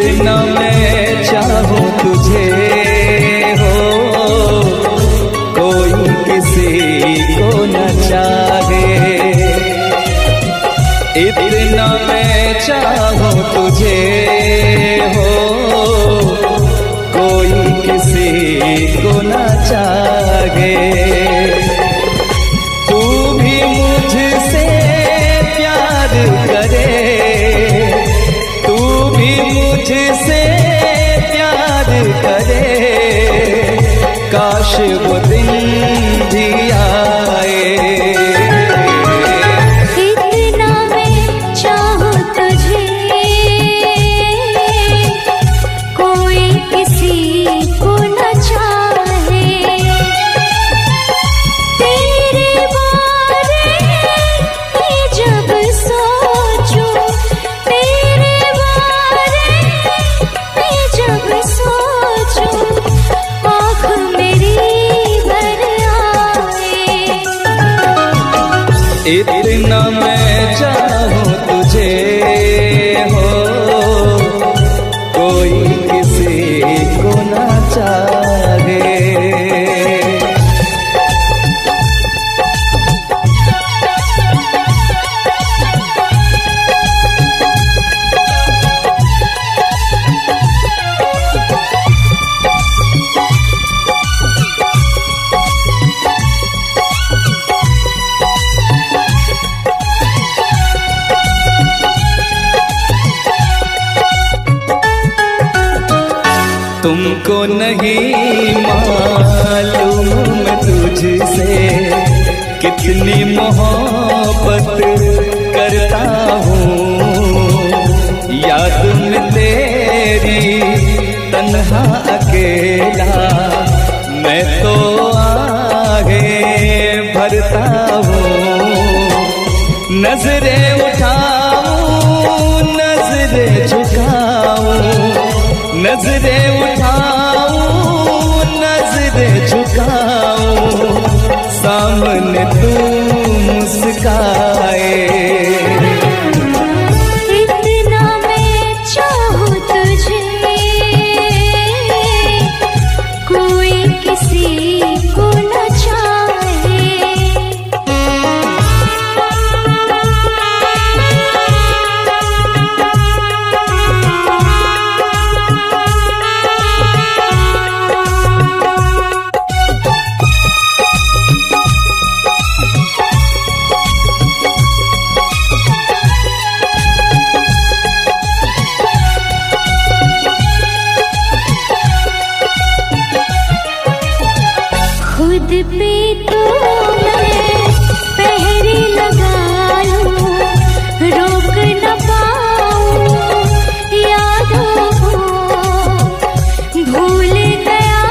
इतना मैं चाहूं तुझे हो, कोई किसी को न चाहे। इतना मैं चाहूं तुझे हो, कोई किसी को न चाहे। तू भी मुझसे प्यार करे, तू भी मुझसे प्यार करे, काश वो दिन भी आए। इतना मैं चाहूं तुझे, कोई किसी को न चाहे। तेरे बारे में जब सोचूं, तेरे बारे में जब सोचूं, आँख मेरी भर आए। इतना मैं चाहूं तुझे हो, कोई किसी को न चाहे। तुमको नहीं मालूम मैं तुझसे कितनी मोहब्बत करता हूँ। याद में तेरी तन्हा अकेला मैं तो आगे भरता हूँ। नजरें उठाऊं, नजरें झुकाऊं, नजरें उठाऊं, नजरें झुकाऊं, सामने तू मुस्काए। इतना मैं चाहूं तुझे, कोई किसी को न चाहे। खुद पे तो मैं पहरे लगा लूं, रोक न पाऊं यादों को। भूल गया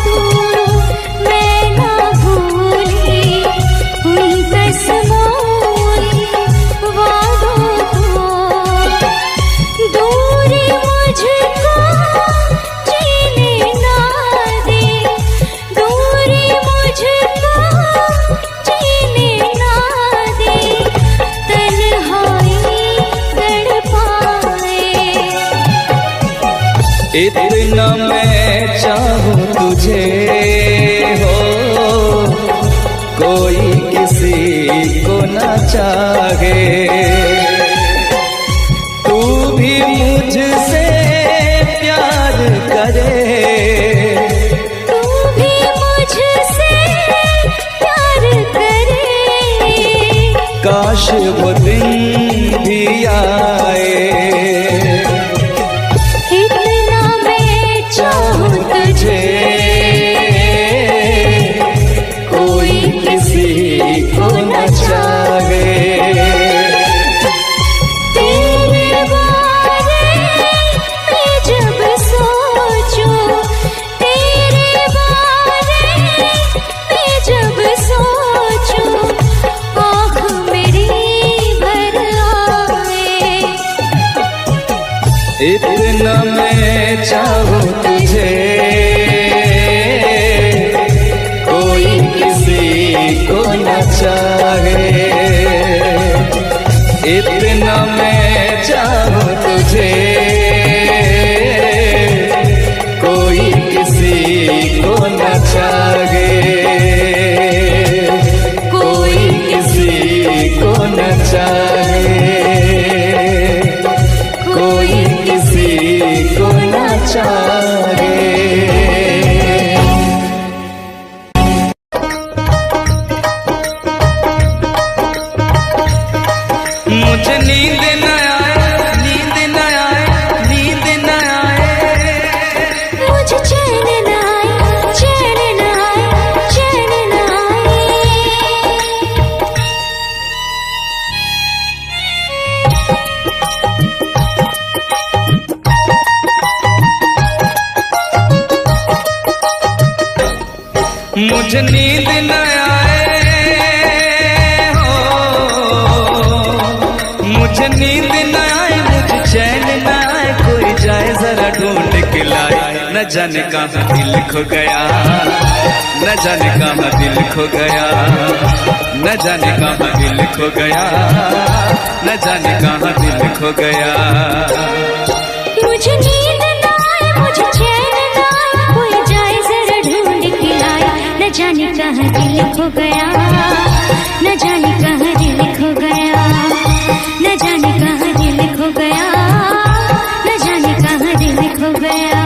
तू, मैं ना भूली उन कसमों उन वादों को। दूरी मुझको जीने ना दे, दूरी मुझको जीने ना दे, तन्हाई तड़पाए। इतना मैं चाहूं तुझे हो, कोई किसी को न चाहे। तू भी मुझसे प्यार करे, तू भी मुझसे प्यार करे, काश वो दिन भी आए। इतना मैं चाहूं तुझे, कोई किसी को न चाहे। तेरे बारे में जब सोचूं, तेरे बारे में जब सोचूं, आँख मेरी भर आए। इतना मैं चाहूं तुझे, कोई किसी को न चाहे। इतना मैं चाहूं तुझे, मुझे नींद न आए, मुझे चैन न आए, कोई जाए जरा ढूंढ के लाए। न जाने कहाँ दिल खो गया, न जाने कहाँ दिल खो गया, न जाने कहाँ दिल खो गया, न जाने कहाँ दिल खो गया। मुझे नींद न आए, मुझे चैन न आए, कोई जाए जरा ढूंढ के लाए। न जाने कहाँ दिल खो गया, न जाने कहाँ दिल खो गया, न जाने कहाँ दिल खो गया, न जाने कहाँ दिल खो गया।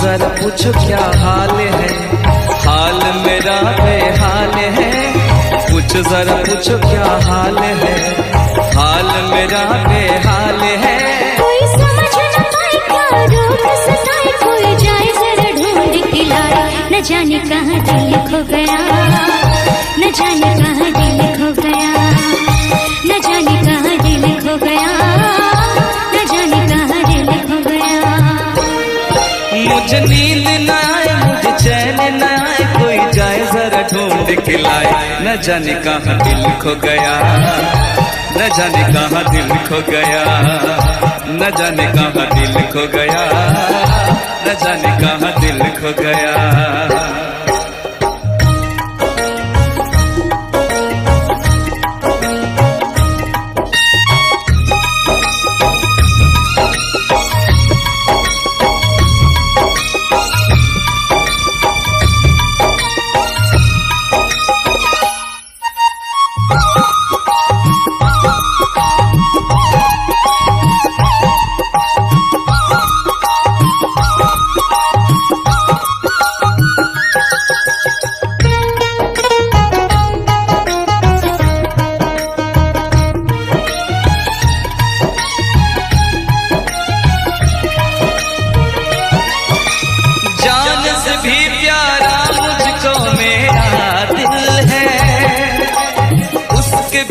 जरा पूछो क्या हाल है, हाल मेरा बेहाल है। पूछो जरा पूछो क्या हाल है, हाल मेरा बेहाल है। कोई समझ न पाए क्या रोग सताए, कोई जाए जरा ढूंढ के लाए। न जाने कहाँ दिल खो गया, न जाने कहाँ दिल खो गया, न जाने कहाँ दिल खो गया, न जाने कहाँ दिल खो गया। मुझे नींद न आए, मुझे चैन न आए, कोई जाए जरा ढूंढ के लाए। न जाने कहाँ दिल खो गया, न जाने कहाँ दिल खो गया, न जाने कहाँ दिल खो गया, न जाने कहाँ दिल खो गया।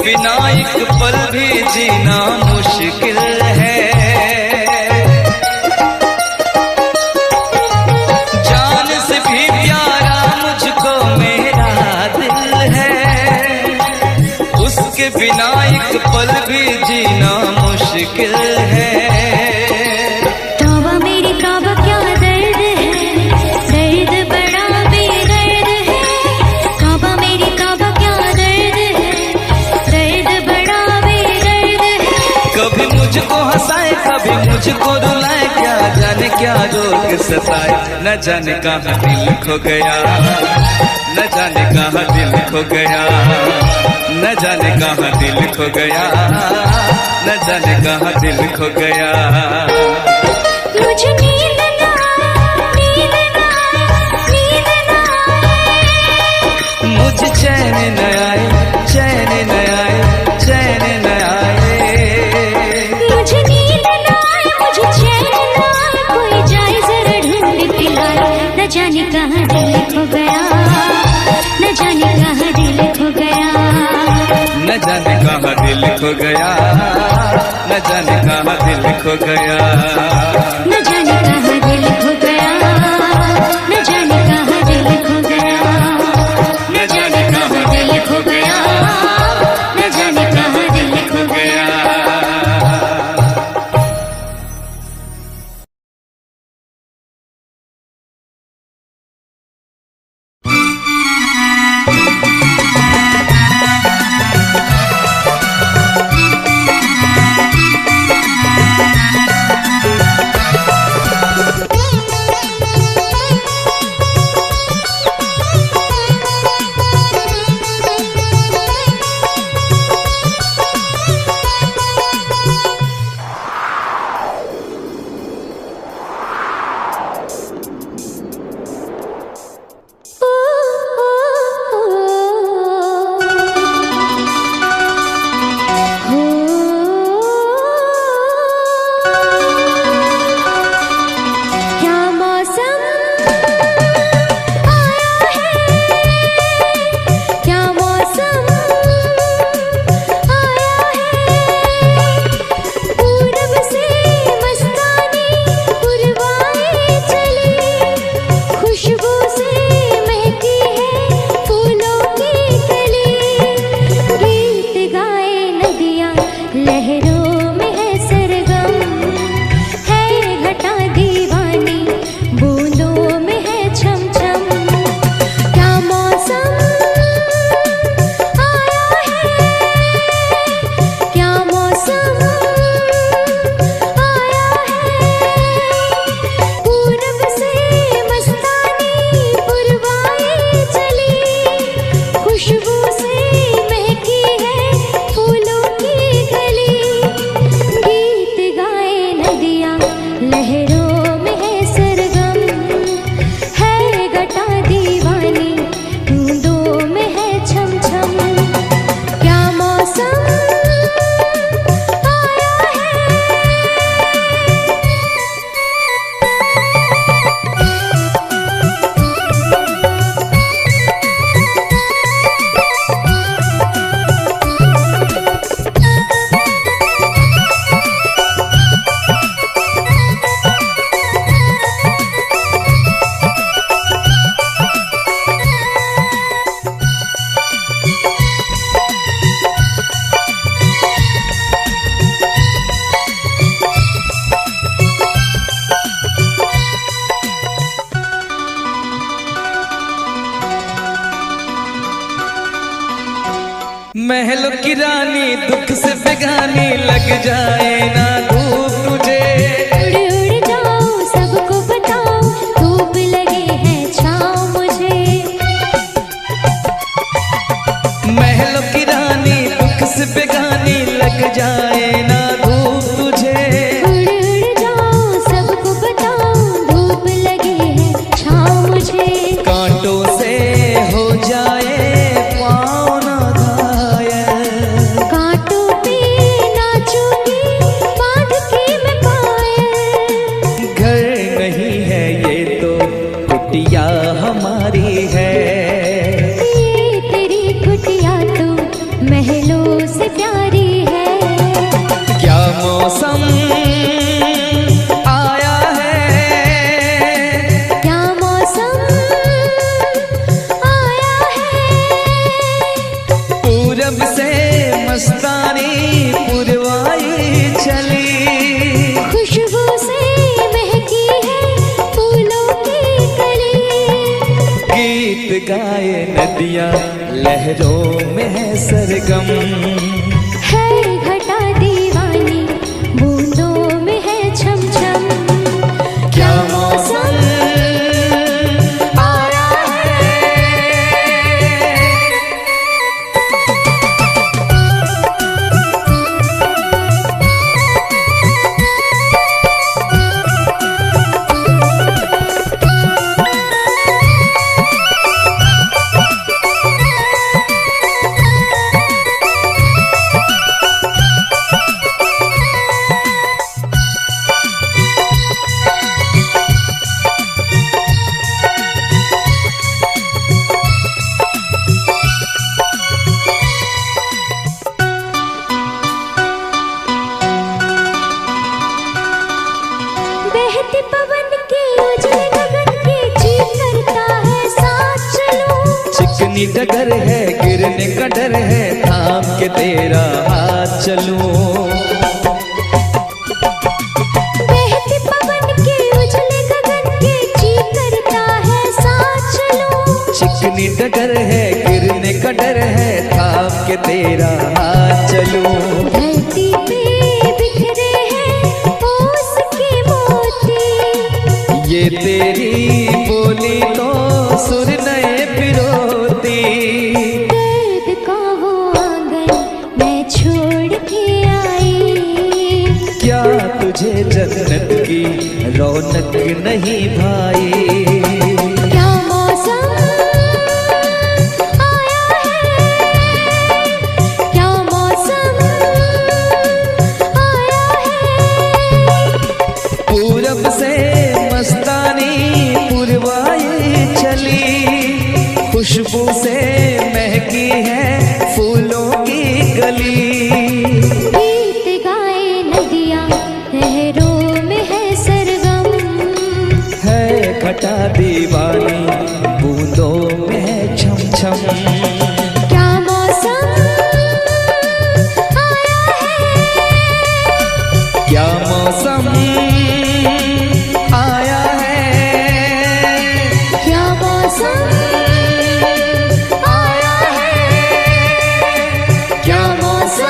बिना एक पल भी जीना मुश्किल है। जान से भी प्यारा मुझको मेरा दिल है, उसके बिना एक पल भी जीना मुश्किल है। तौबा मेरी तौबा क्या दर्द है, दर्द बड़ा बेदर्द है। तौबा मेरी तौबा क्या दर्द है, दर्द बड़ा बेदर्द है। कभी मुझको हंसाए कभी मुझको रुलाए, क्या जाने क्या रोग सताए। न जाने कहाँ दिल खो गया, न जाने कहाँ दिल खो गया, न जाने कहाँ दिल खो गया, न जाने कहाँ दिल खो गया। मुझे नींद ना आए, नींद ना आए, नींद ना आए। मुझे चैन न आए, चैन न आए, चैन न आए। मुझे नींद ना आए, मुझे चैन ना आए, कोई जाए जरा ढूंढ के लाए। न जाने कहाँ दिल खो गया, न जाने कहाँ दिल खो गया, न जाने कहाँ दिल खो गया, न जाने कहाँ दिल खो गया, न जाने कहाँ दिल खो गया, न जाने कहाँ दिल खो गया, न जाने कहाँ दिल खो गया, न जाने कहाँ दिल खो गया। महलों की रानी दुख से बेगानी लग जाए ना धूप तुझे। उड़ उड़ जाऊं सबको बताऊं धूप लगे है छाँव मुझे। महलों की रानी दुख से बेगानी लग जाए ना धूप तुझे। उड़ उड़ जाऊं सबको बताऊं धूप लगे है छाँव मुझे। कांटों से हो जाए पाँव ना घायल, कांटों पे नाचूंगी बांध के मैं पायल। घर नहीं है ये तो कुटिया हमारी है। ये तेरी कुटिया तो महलों से प्यारी है। क्या मौसम आया है, क्या मौसम आया है। पूरब से मस्तानी पुरवाई चली। खुशबू से महकी है फूलों की कली। गीत गाए नदियाँ लहरों में है सरगम। है घटा दीवानी बूंदों में है छम छम। क्या मौसम आया है। बहते पवन के उजले गगन के चीर करता है साथ चलूं। चिकनी डगर है गिरने का डर है थाम के तेरा हाथ चलूं। बहते पवन के उजले गगन के चीर करता है साथ चलूं। चिकनी डगर है गिरने का डर है थाम के तेरा हाथ चलूं। धरती पे बिखरे हैं ओस के मोती। ये तेरी बोली तो सुर नए पिरोती। दर्द का वो आंगन मैं छोड़ के आई। क्या तुझे जन्नत की रौनक नहीं भाई। क्या मौसम आया है। क्या मौसम आया है। पूरब से मस्तानी पुरवाई चली। खुशबू से महकी है फूलों की गली। गीत गाए नदियाँ लहरों में है सरगम। है घटा दीवानी बूंदों में है छम छम। क्या मौसम आया है। क्या मौसम आया है। क्या मौसम आया है। क्या मौसम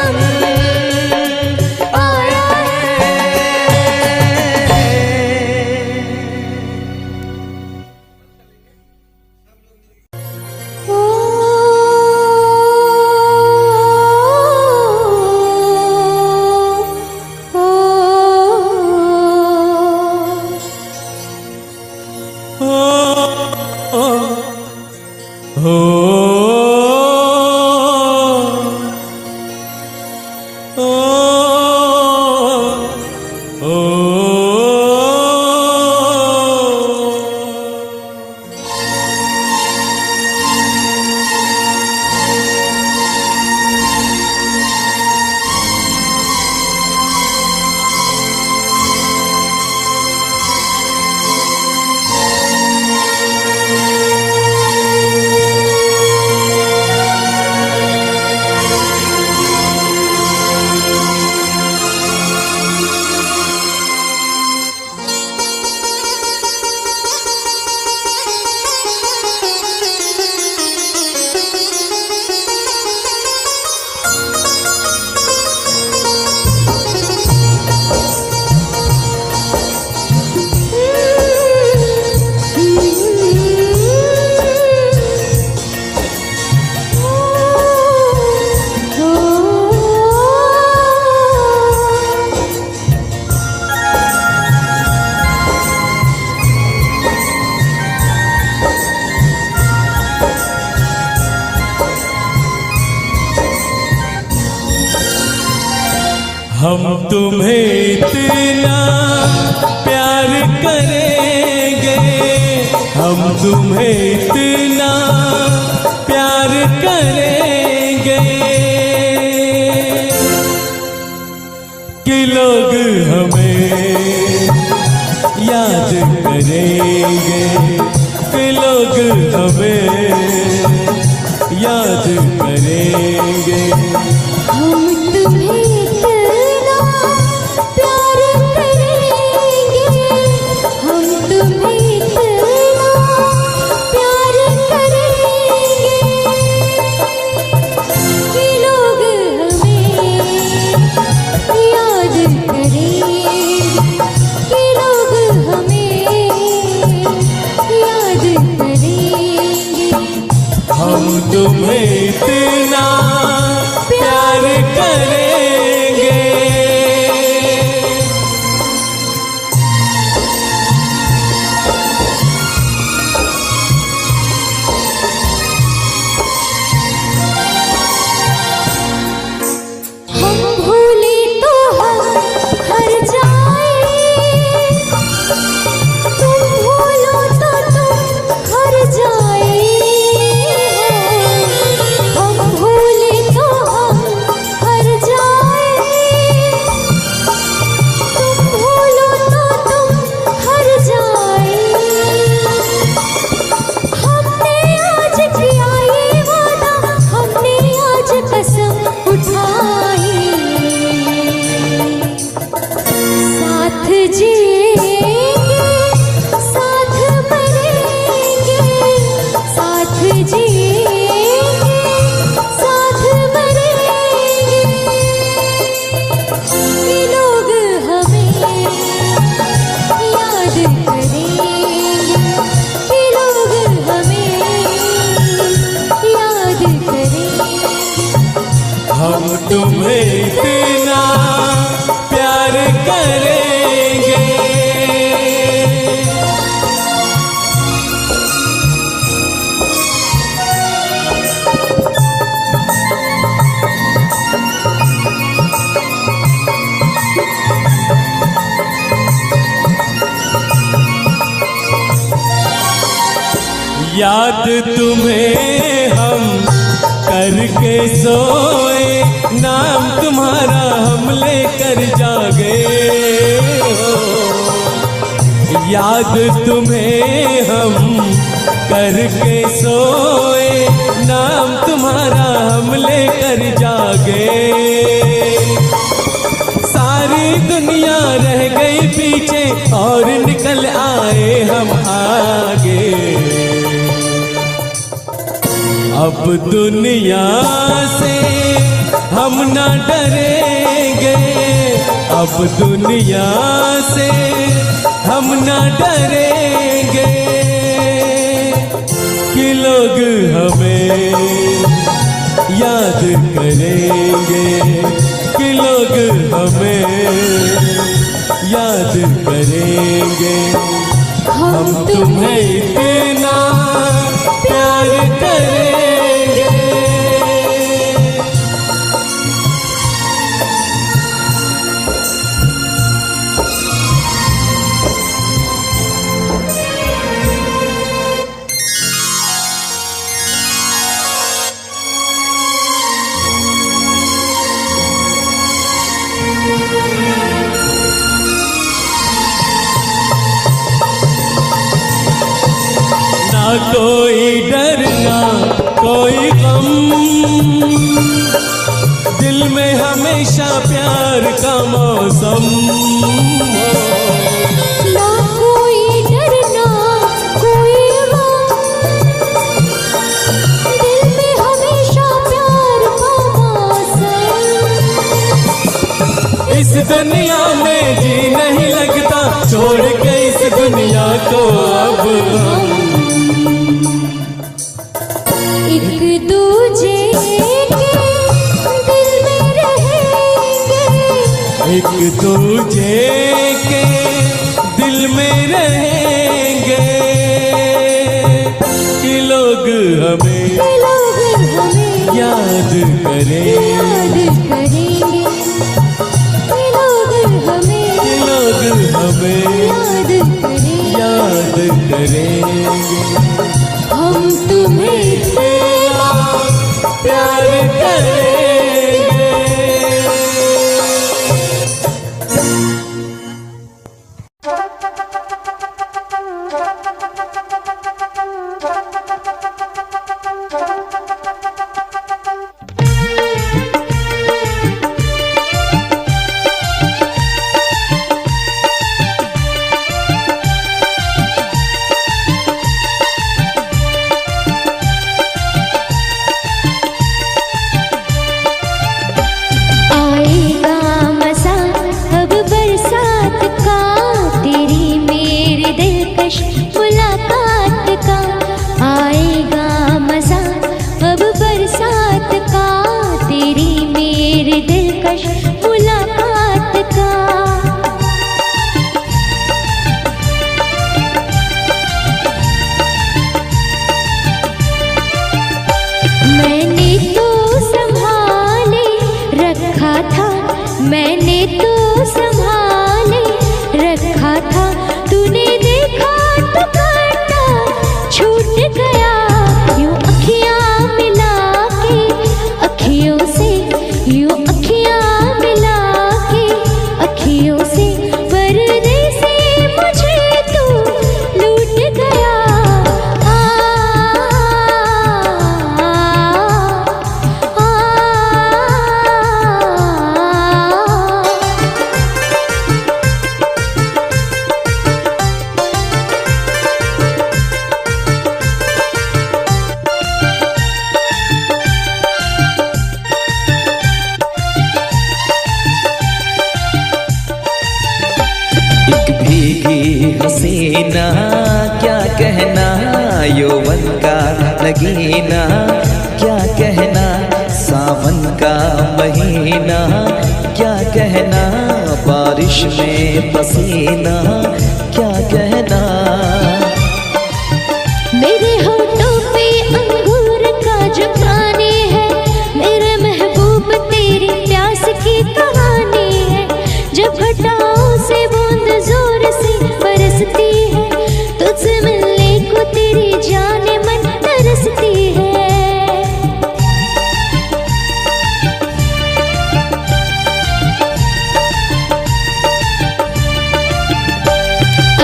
हम तुम्हें इतना प्यार करेंगे, हम तुम्हें इतना प्यार करेंगे कि लोग हमें याद करेंगे, कि लोग हमें याद करेंगे। हम तुम्हें इतना प्यार करेंगे, हम तुम्हें इतना प्यार करेंगे कि लोग हमें याद करेंगे, कि लोग हमें याद करेंगे। हम तुम्हें इतना प्यार करेंगे। हम भूले तो हम हर जाए, तुम भूलो तो तुम हर जाए। हम भूले तो हम हर जाए, तुम भूलो तो तुम हर जाए। हमने आज किया ये वादा, हमने आज कसम उठाई, साथ जिएंगे साथ मरेंगे, साथ जिएंगे साथ मरेंगे कि लोग हमें याद करेंगे, कि लोग हमें याद करेंगे। हम तुम्हें इतना प्यार करेंगे। याद तुम्हें हम करके सोए, नाम तुम्हारा हम लेकर जागे हो। याद तुम्हें हम करके सोए, नाम तुम्हारा हम लेकर जागे। सारी दुनिया रह गई पीछे और निकल आए हम आगे। अब दुनिया से हम न डरेंगे, अब दुनिया से हम न डरेंगे कि लोग हमें याद करेंगे, कि लोग हमें याद करेंगे। हम तुम्हें इतना प्यार करेंगे। ना कोई डर ना कोई गम, दिल में हमेशा प्यार का मौसम हो। ना कोई डर ना कोई गम, दिल में हमेशा प्यार का मौसम। इस दुनिया में जी नहीं लगता, छोड़ के इस दुनिया को अब हम एक दूजे के दिल में रहेंगे, एक दूजे के दिल में रहेंगे कि लोग हमें याद करेंगे। करेंगे, हमें याद करेंगे। हम तुम्हें इतना प्यार करेंगे। हसीना क्या कहना, यौवन का नगीना क्या कहना, सावन का महीना क्या कहना, बारिश में पसीना क्या कहना। मेरे होठों पे अंगूर का जो पानी है, मेरे महबूब तेरी प्यास की कहानी है। जब घटाओं से बूंद जोर से बरसती है, तुझसे मिलने को तेरी जाने मन तरसती है।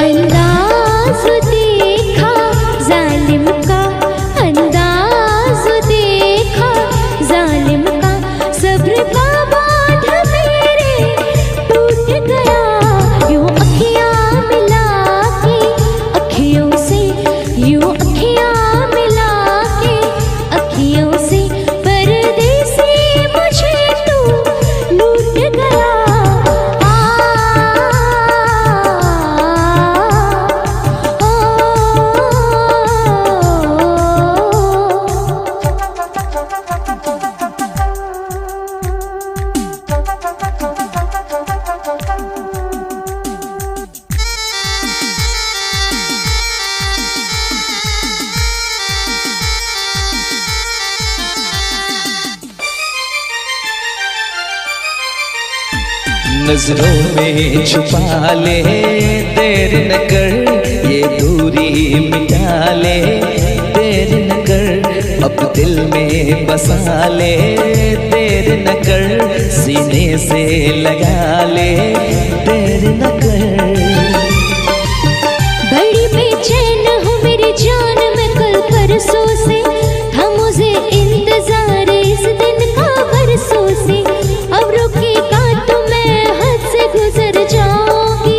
अंदाज़ देखा जालिम का, अंदाज़ देखा जालिम का, सब्र का बांध मेरे टूट गया। यूं अखियां मिला के अखियों से, यूं अखियां मिला के अखियों से, परदेसी मुझे तू लूट गया। नजरों में छुपा ले, देर न कर ये दूरी मिटा ले, देर न कर अब दिल में बसा ले, देर न कर सीने से लगा ले, देर न कर। बड़ी बेचैन हूँ मेरी जान मैं कल परसों से, था मुझे इंतजार इस दिन का बरसों से। अब रुकेगा तो मैं हद से गुजर जाऊंगी,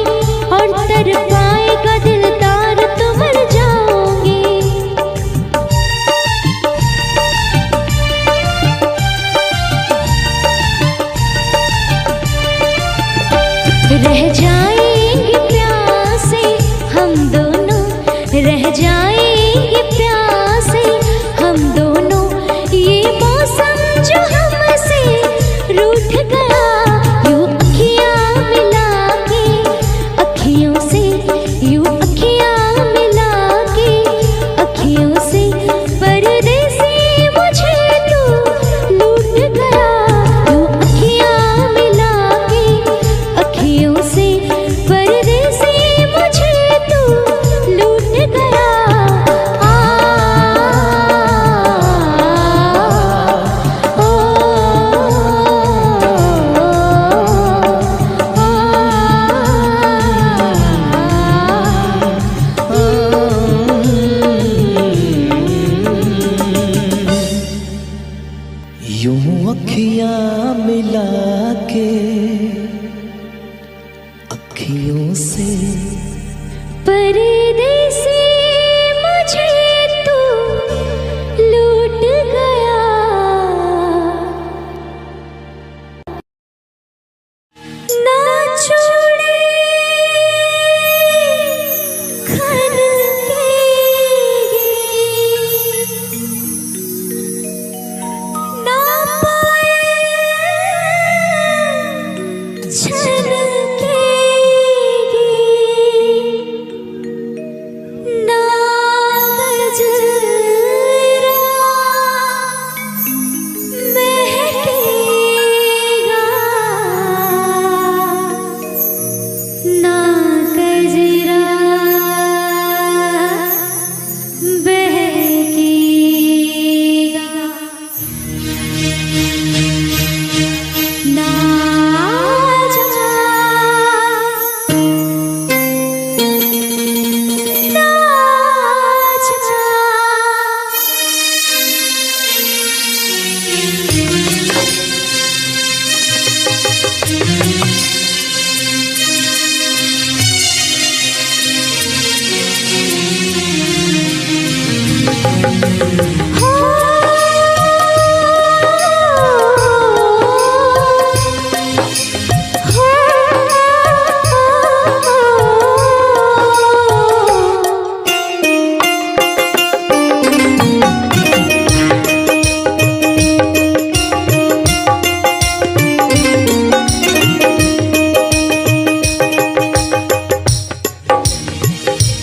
और तर पाएगा दिलदार तो मर जाऊंगी। रह जाएंगे प्यासे हम दोनों, रह जाएंगे प्यासे हम दोनों। ये मौसम जो हमसे रूठ गया, यूं अखियां मिला के अखियों से, यूं अखियां मिला के अखियों से, परदेसी मुझे तू लूट गया। यूं अखियां मिला के अखियों से, अखियां मिला के अखियों से परदेसी मुझे तू लूट गया, ना छोड़े खन ना पाए छन ना गजरा महकेगा, ना गजरा बहकेगा, ना जा ना जा।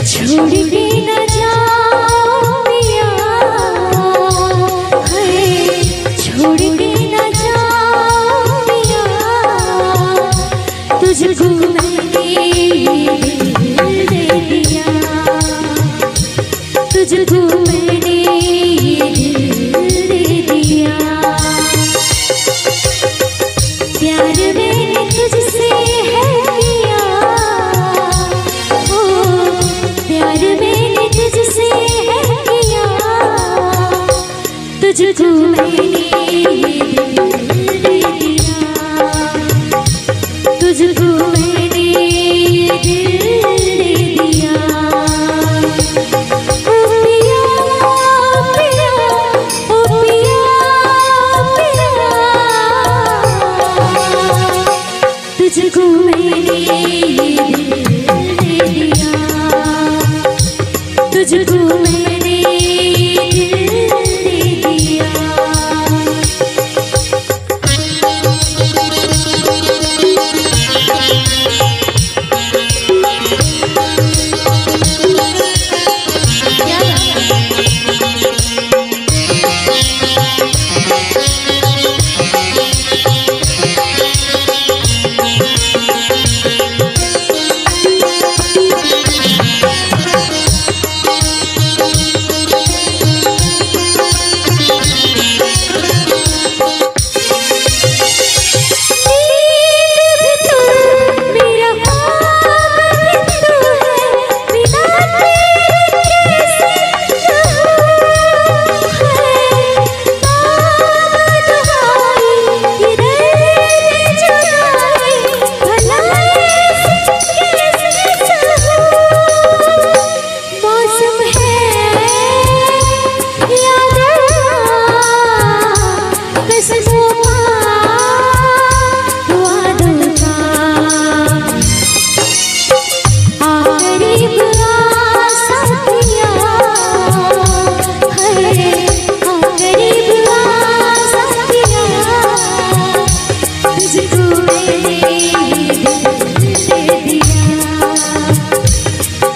छोड़ के न जाओ पिया, है छोड़ के न जाओ पिया, तुझको मैंने दिल दे दिया, तुझको मैंने दिल दे दिया। प्यार मैंने तुझसे है किया, प्यार मैंने तुझसे है किया, तुझको मैंने दिल दे दिया, तुझको मैंने दिल दे दिया। ओ पिया पिया, ओ पिया पिया, तुझको मैंने दिल दे दिया, तुझको मैंने दिल दे दिया।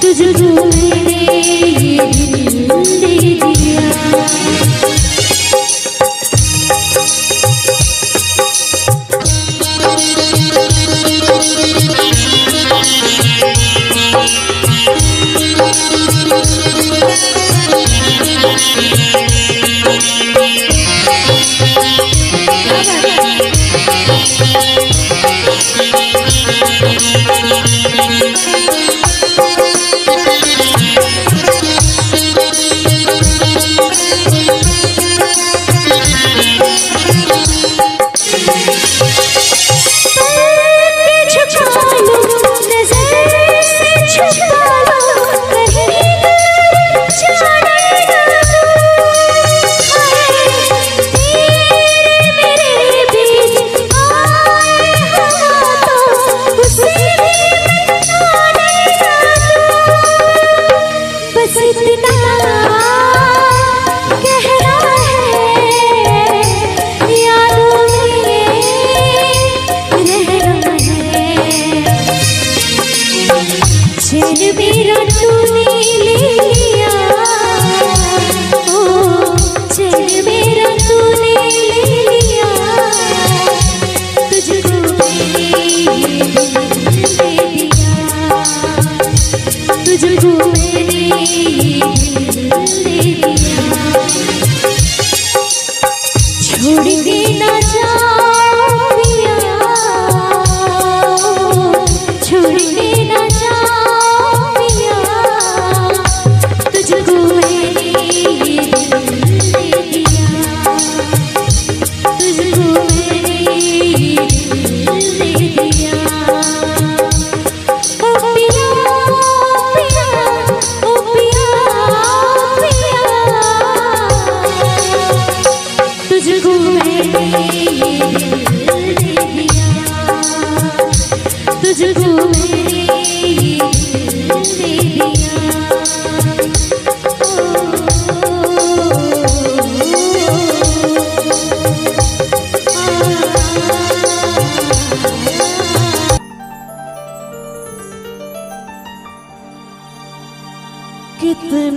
तुझको मैंने दिल दे दिया।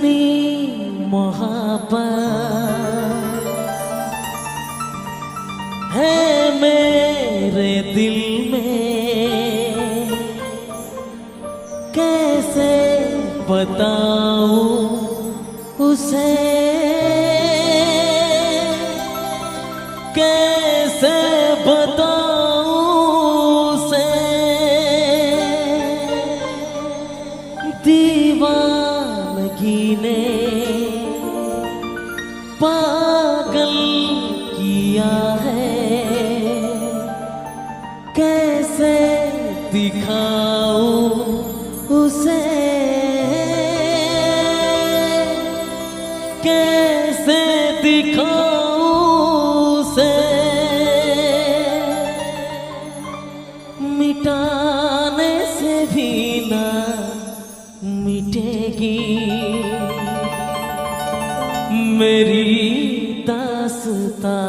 कितनी मोहब्बत है मेरे दिल में, कैसे बताऊं उसे, कैसे बताऊं उसे। दीवानगी ने पागल किया है, कैसे दिखाऊं उसे, कैसे दिखाऊं उसे। मिटाने से भी ना मिटेगी मेरी दास्तां।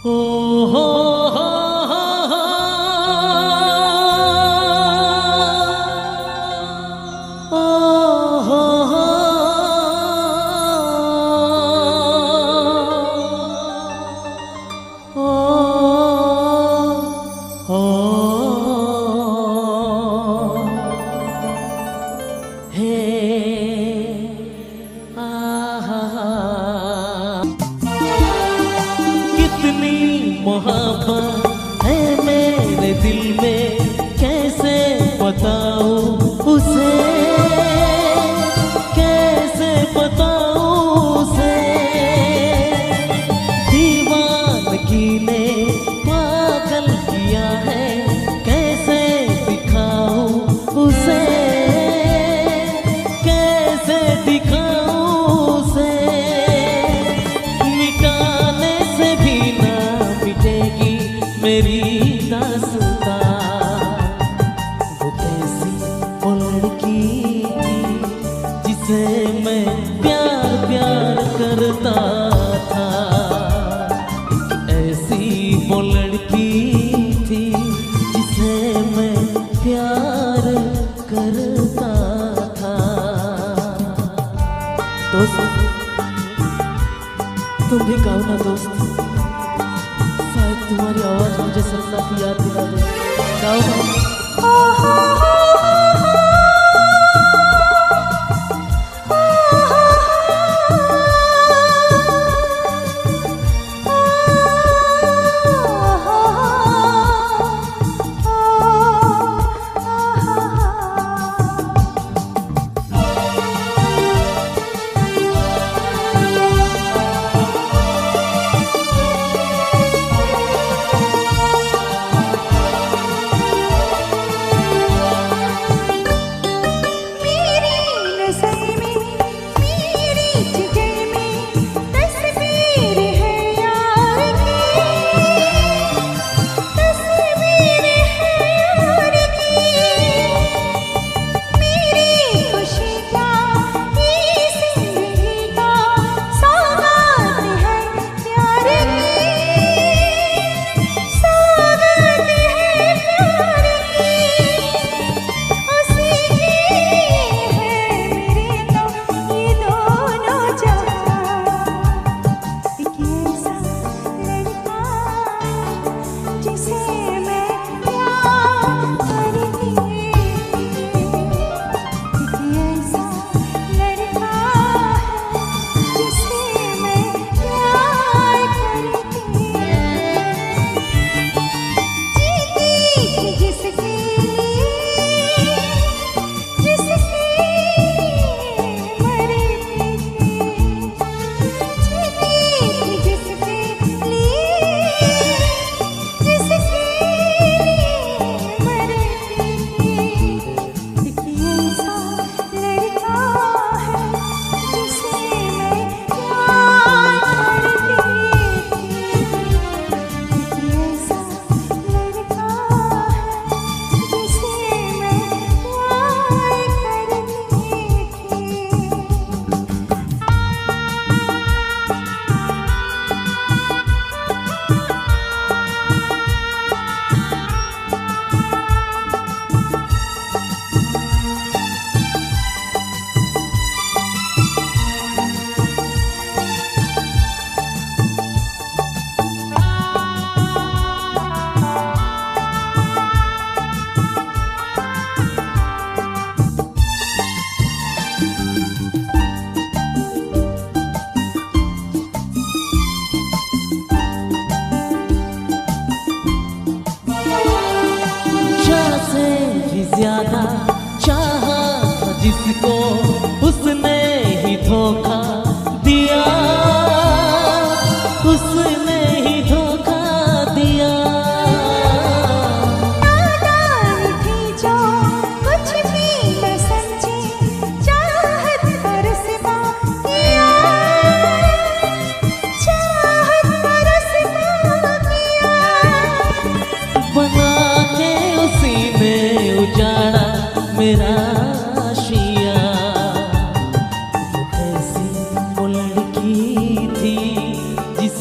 ओ हो हो हो हो, ओ हो हो, ओ हो, हे कितनी मोहब्बत है मेरे दिल में, कैसे बताऊं उसे, कैसे बताऊं उसे। दीवानगी ने पागल किया है, कैसे दिखाऊं उसे, कैसे दिखाऊं उसे। मिटाने से भी ना मिटेगी मेरी दास्तां। वो कैसी वो लड़की थी जिसे मैं प्यार प्यार करता था, ऐसी वो लड़की थी जिसे मैं प्यार करता था। दोस्त तुम भी गाओ ना दोस्त, शायद तुम्हारी आवाज मुझे सपना की याद दिला दे। गाओ ना।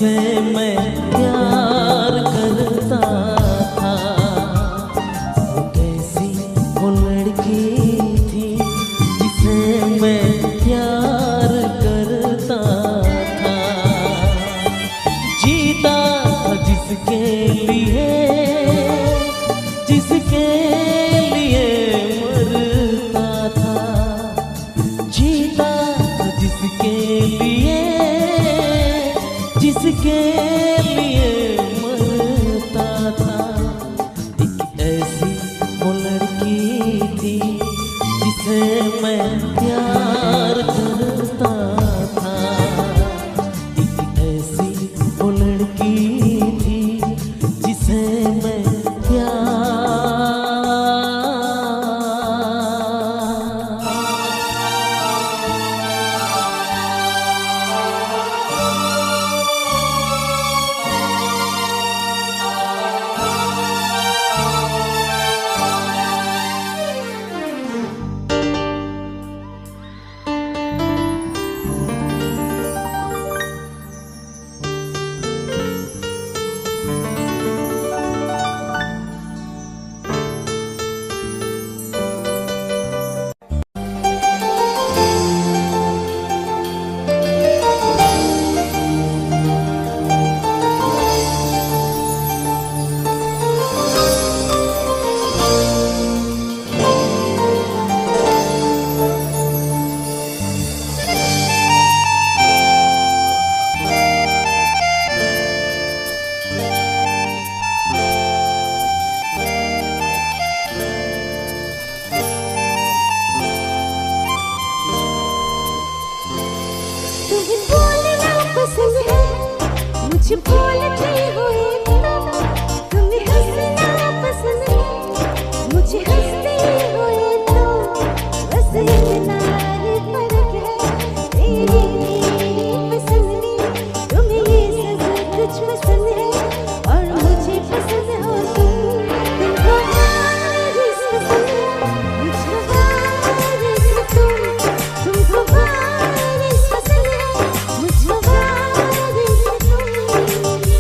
जिसे मैं प्यार करता था, वो कैसी वो लड़की थी जिसे मैं प्यार करता था। जीता था जिसके लिए, जिसके लिए मरता था। जीता था जिसके लिए, जिसके लिए मरता था। एक ऐसी वो लड़की थी जिसे मैं प्यार करता था। एक ऐसी वो लड़की थी जिसे मैं तुम्हें बोलना पसंद है, मुझे बोलते हुए तो। तुम्हें हंसना पसंद है, मुझे हंसते हुए तो। बस इतना ही फर्क है तेरी मेरी पसंद में। तुम्हें ये सब कुछ पसंद है और मुझे पसंद हो तुम। तुमको बारिश पसंद है, मुझको बारिश तुम। तुमको बारिश पसंद है, मुझको बारिश तुम।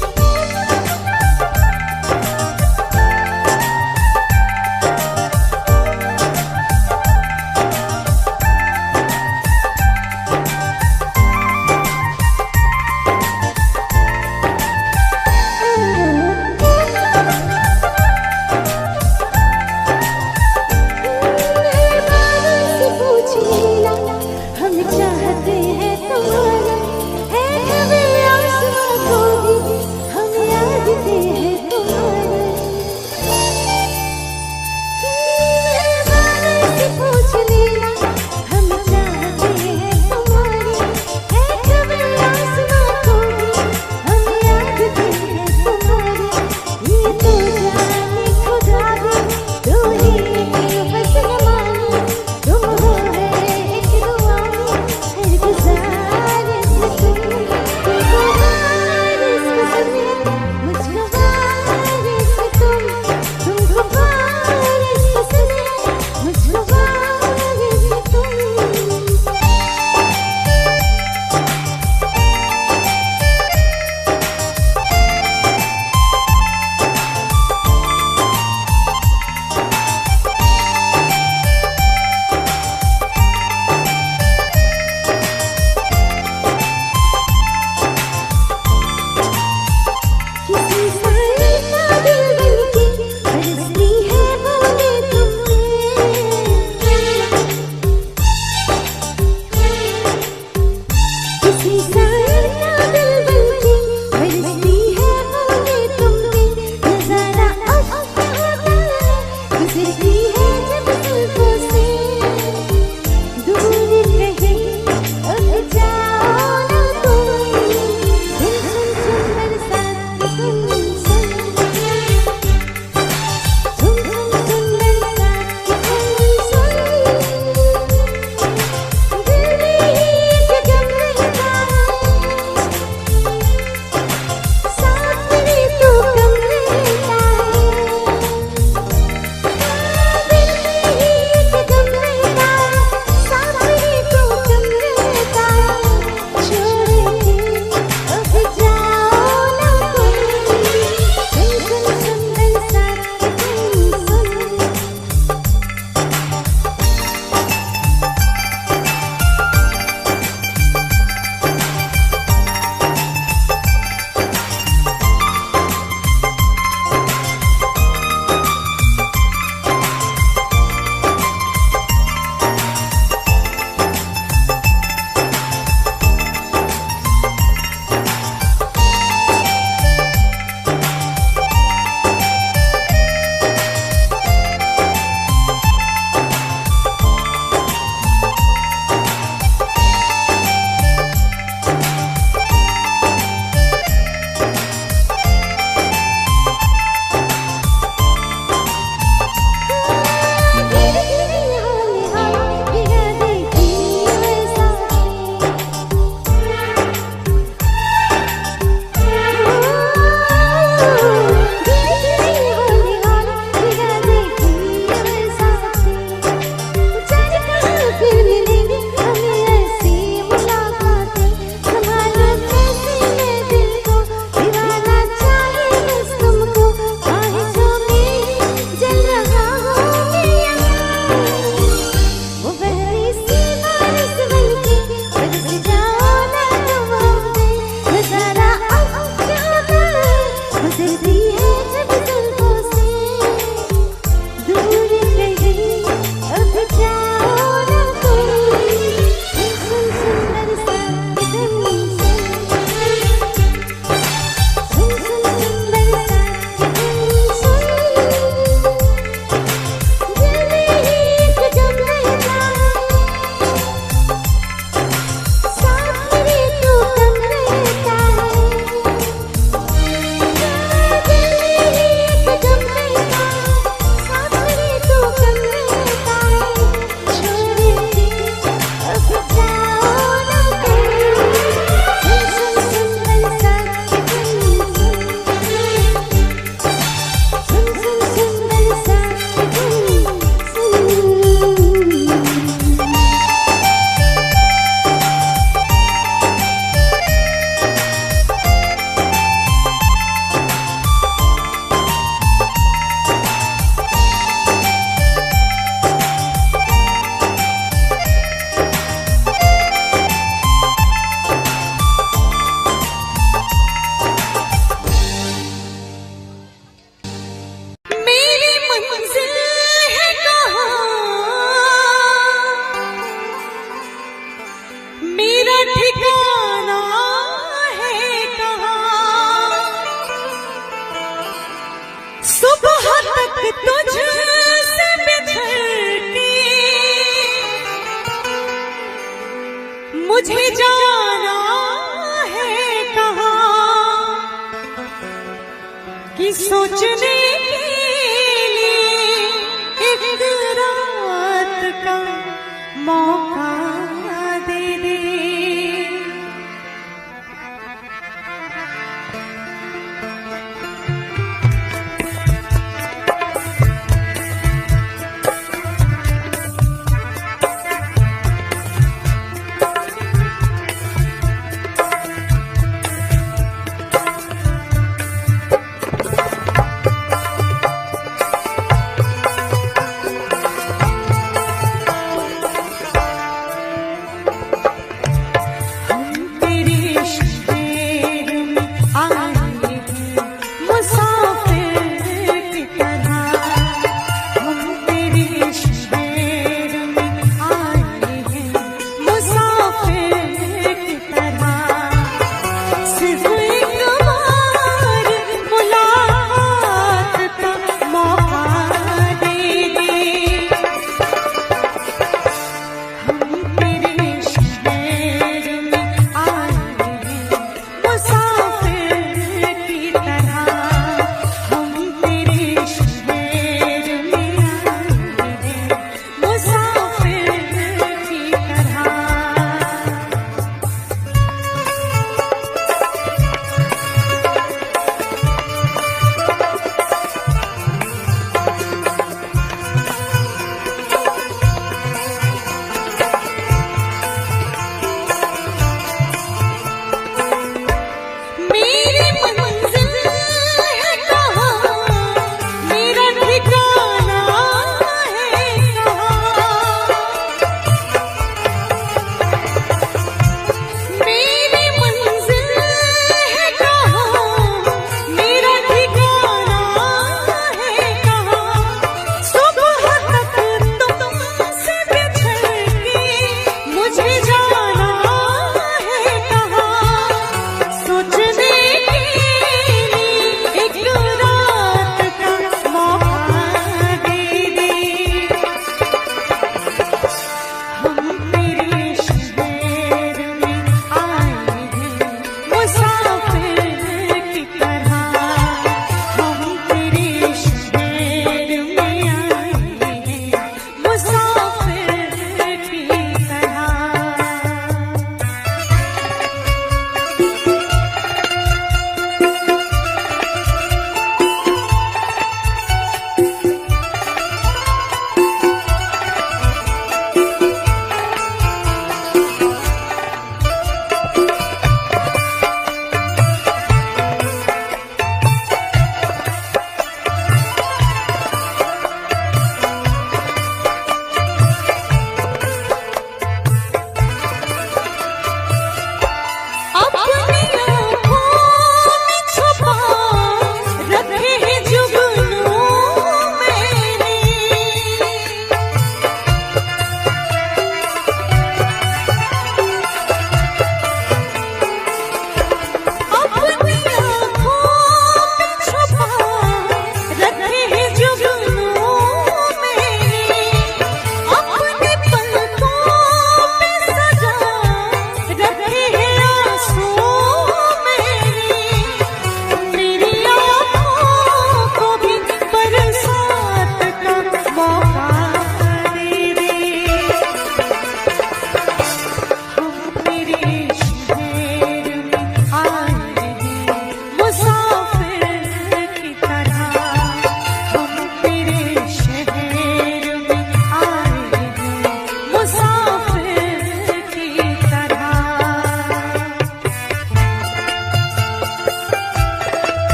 जाना है कहाँ कि सोचने के लिए एक रात का मौका दे दे।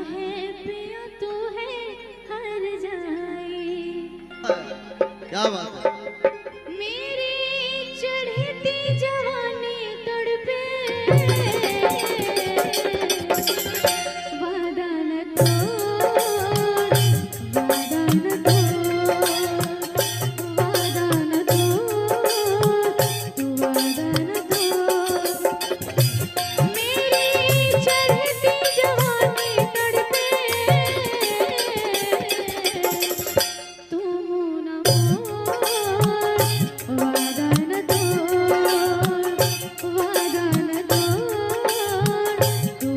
है पिया तू है हर जाए। क्या बात है। मेरी चढ़ती जवानी तड़पे वादा न तोड़, वादा न तोड़, वादा न तोड़, वादा न तोड़। मेरी चढ़ती जवानी तड़पे तू मुँह न मोड़, वादा न तोड़, वादा न तोड़,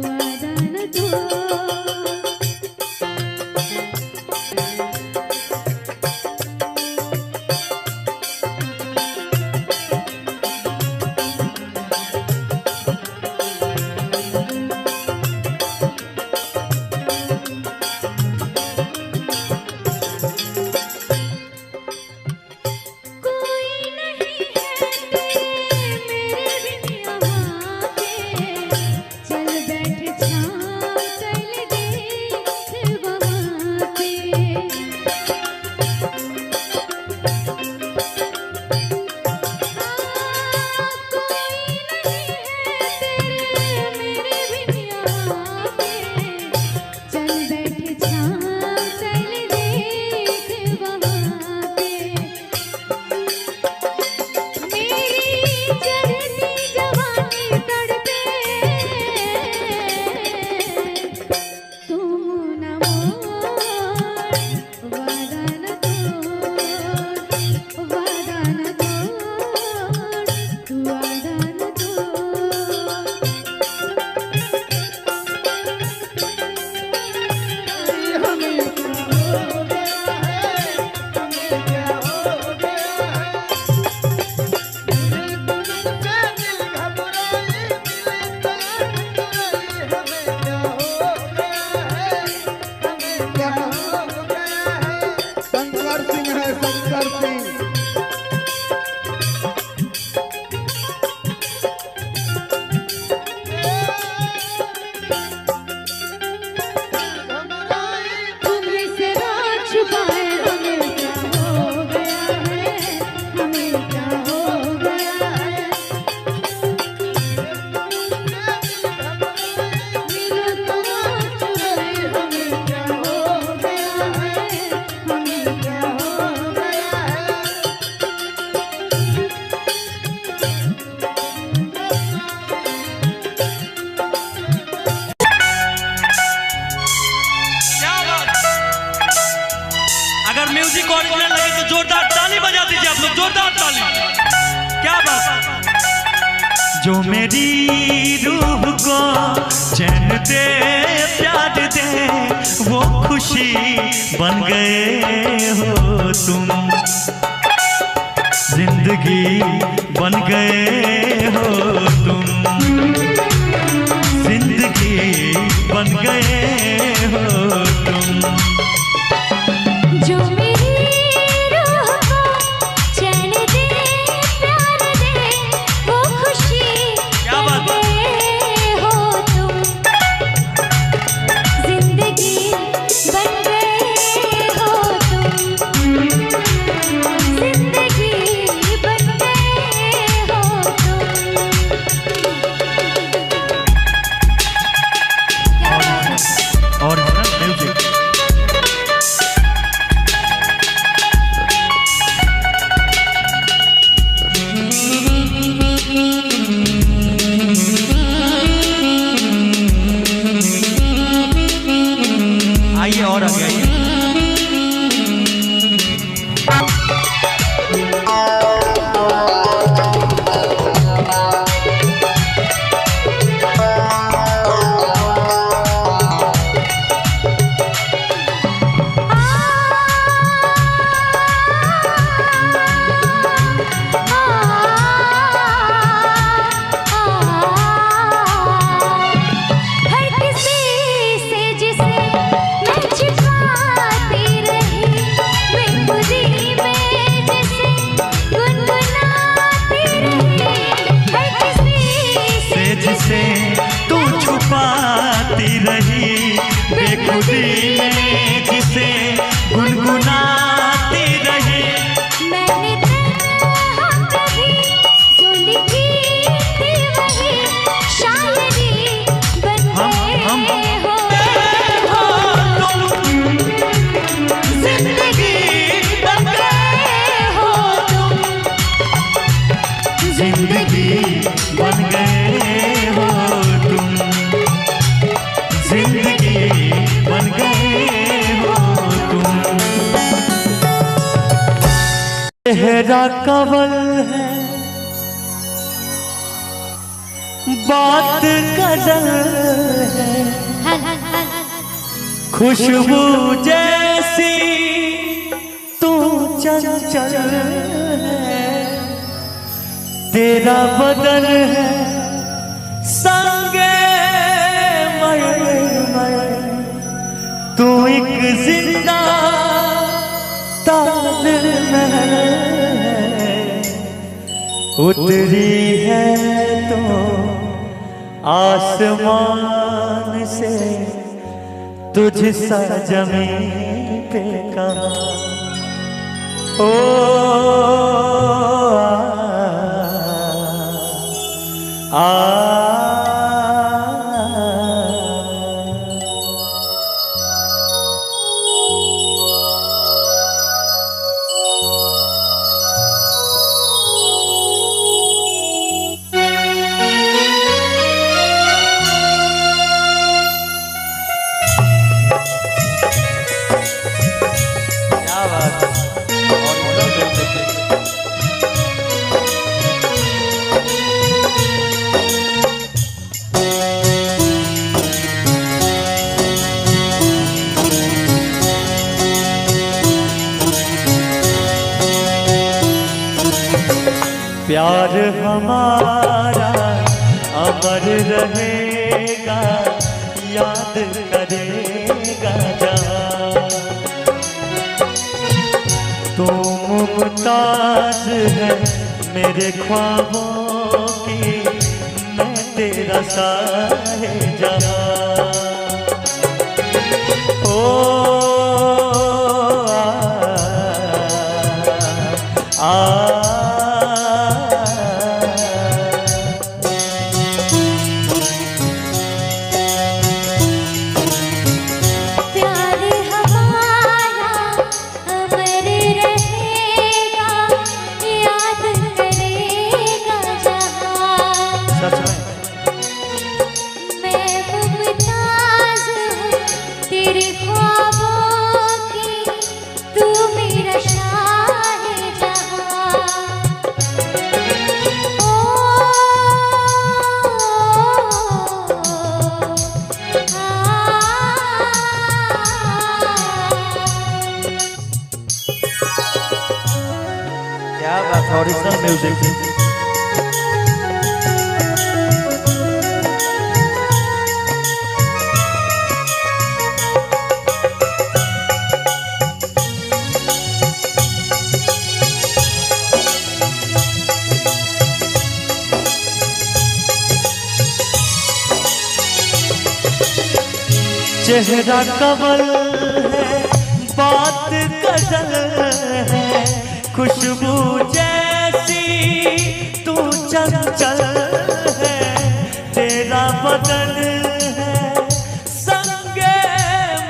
वादा न तोड़। कोई नहीं है मेरे बिन यहाँ पे, चल बैठ छाँव चल देख वहाँ पे। कोई नहीं है मेरे बिन यहाँ पे, चल बैठ छाँव चल देख वहाँ पे। मेरी चढ़ती जवानी तड़पे तू मुँह न मोड़, वादा न तोड़, वादा न तोड़, वादा न शंकर सिंह है, शंकर सिंह। तुम्हें से रात छुपाए हमें क्या हो गया है, हमें क्या हो गया है। मिलो तो रात छुपाए हमें क्या हो गया है, हमें क्या हो गया है। क्या बात। अगर म्यूजिक ओरिजिनल लगे तो जोरदार ताली बजा दीजिए आप लोग, जोरदार ताली। क्या बात। जो मेरी रूह को चैन दे प्यार दे वो खुशी बन गए हो तुम, जिंदगी बन गए हो तुम, जिंदगी बन गए हो तुम। जो मेरी रूह को चैन दे प्यार दे वो खुशी क्या बात बन गए हो तुम, जिंदगी बन गए हो तुम, जिंदगी बन गए हो तुम। Original music. आइए और आगे आइए। हर किसी से जिसे मैं छिपा खुदी में जिसे गुनगुनाती रहे। मैंने तन्हा कभी जो लिखी थी वही शायरी बन गए हो तुम, जिंदगी बन गए हो तुम, जिंदगी बन गए हो तुम, जिंदगी बन गए हो तुम। चेहरा कवल है बात गजल है, खुशबू जैसी तू चंचल है, तेरा बदन है संगे मर तू एक जिंदा ताजमहल है, उतरी है तो आसमान से तुझ सा जमीन पे कहाँ। ओ प्यार हमारा अमर रहेगा, याद करेगा जहाँ। तू मुमताज है मेरे ख्वाबों की, मैं तेरा साहिबजादा। ओ ओरिजिनल म्यूजिक। चेहरा कमल है बात गजल है, खुशबू जैसी तू चंचल है, तेरा बदन है संगे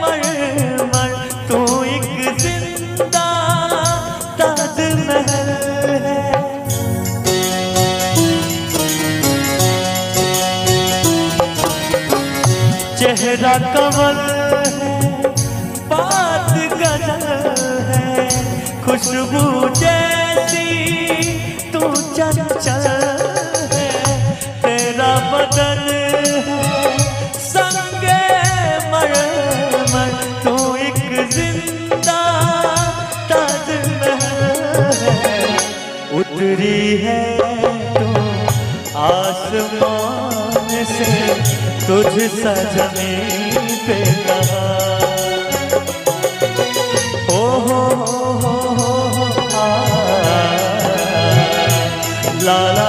मर तू एक जिंदा ताजमहल है। चेहरा कमल है बात गजल है, खुशबू जैसी तू चंचल है, तेरा बदन है संगे मर तू एक जिंदा ताजमहल है, उतरी है तू आसमान से तुझ सा जमीन पे कहाँ। ओ हो ला ला